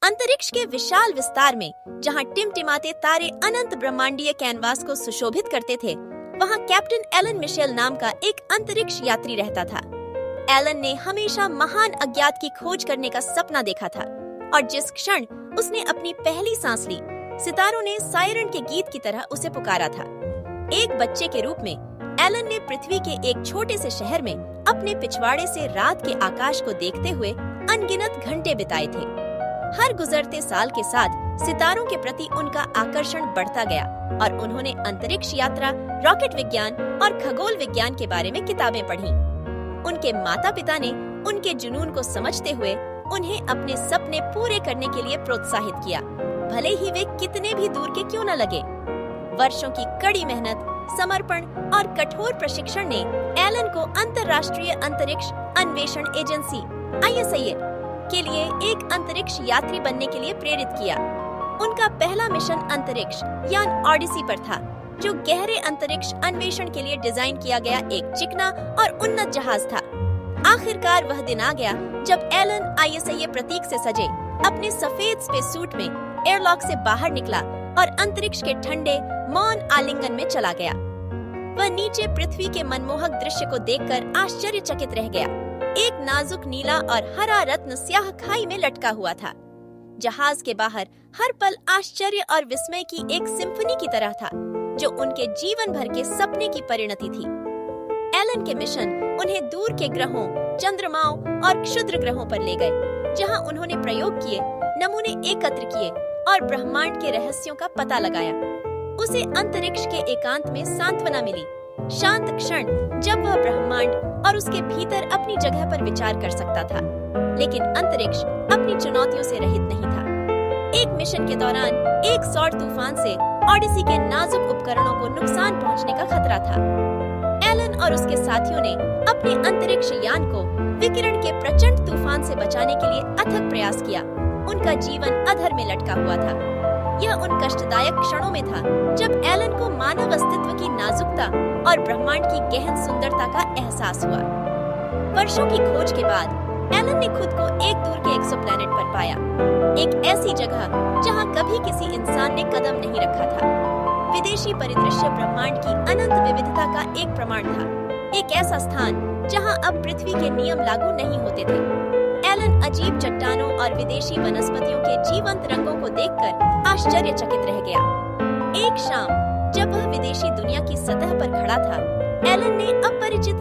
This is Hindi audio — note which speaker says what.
Speaker 1: अंतरिक्ष के विशाल विस्तार में जहां टिमटिमाते तारे अनंत ब्रह्मांडीय कैनवास को सुशोभित करते थे, वहां कैप्टन एलन मिशेल नाम का एक अंतरिक्ष यात्री रहता था। एलन ने हमेशा महान अज्ञात की खोज करने का सपना देखा था और जिस क्षण उसने अपनी पहली सांस ली, सितारों ने सायरन के गीत की तरह उसे पुकारा था। एक बच्चे के रूप में एलन ने पृथ्वी के एक छोटे से शहर में अपने पिछवाड़े से रात के आकाश को देखते हुए अनगिनत घंटे बिताए थे। हर गुजरते साल के साथ सितारों के प्रति उनका आकर्षण बढ़ता गया और उन्होंने अंतरिक्ष यात्रा, रॉकेट विज्ञान और खगोल विज्ञान के बारे में किताबें पढ़ी। उनके माता पिता ने उनके जुनून को समझते हुए उन्हें अपने सपने पूरे करने के लिए प्रोत्साहित किया, भले ही वे कितने भी दूर के क्यों न लगे। वर्षों की कड़ी मेहनत, समर्पण और कठोर प्रशिक्षण ने एलन को अंतर्राष्ट्रीय अंतरिक्ष अन्वेषण एजेंसी ISA के लिए एक अंतरिक्ष यात्री बनने के लिए प्रेरित किया। उनका पहला मिशन अंतरिक्ष यान ऑडिसी पर था, जो गहरे अंतरिक्ष अन्वेषण के लिए डिजाइन किया गया एक चिकना और उन्नत जहाज था। आखिरकार वह दिन आ गया जब एलन ISA प्रतीक से सजे अपने सफेद स्पेस सूट में एयरलॉक से बाहर निकला और अंतरिक्ष के ठंडे मौन आलिंगन में चला गया। वह नीचे पृथ्वी के मनमोहक दृश्य को देखकर आश्चर्यचकित रह गया। एक नाजुक नीला और हरा रत्न स्याह खाई में लटका हुआ था। जहाज के बाहर हर पल आश्चर्य और विस्मय की एक सिम्फनी की तरह था, जो उनके जीवन भर के सपने की परिणति थी। एलन के मिशन उन्हें दूर के ग्रहों, चंद्रमाओं और क्षुद्र ग्रहों पर ले गए, जहां उन्होंने प्रयोग किए, नमूने एकत्र किए और ब्रह्मांड के रहस्यों का पता लगाया। उसे अंतरिक्ष के एकांत में सांत्वना मिली, शांत क्षण जब वह ब्रह्मांड और उसके भीतर अपनी जगह पर विचार कर सकता था। लेकिन अंतरिक्ष अपनी चुनौतियों से रहित नहीं था। एक मिशन के दौरान एक सौर तूफान से ऑडिसी के नाजुक उपकरणों को नुकसान पहुंचने का खतरा था। एलन और उसके साथियों ने अपने अंतरिक्ष यान को विकिरण के प्रचंड तूफान से बचाने के लिए अथक प्रयास किया। उनका जीवन अधर में लटका हुआ था। यह उन कष्टदायक क्षणों में था जब एलन को मानव अस्तित्व की नाजुकता और ब्रह्मांड की गहन सुंदरता का एहसास हुआ। वर्षों की खोज के बाद एलन ने खुद को एक दूर के एक्सोप्लैनेट पर पाया, एक ऐसी जगह जहां कभी किसी इंसान ने कदम नहीं रखा था। विदेशी परिदृश्य ब्रह्मांड की अनंत विविधता का एक प्रमाण था, एक ऐसा स्थान जहां अब पृथ्वी के नियम लागू नहीं होते थे। एलन अजीब चट्टानों और विदेशी वनस्पतियों के जीवंत रंगों को देखकर आश्चर्यचकित रह गया। एक शाम जब वह विदेशी दुनिया की सतह पर खड़ा था, एलन ने अपरिचित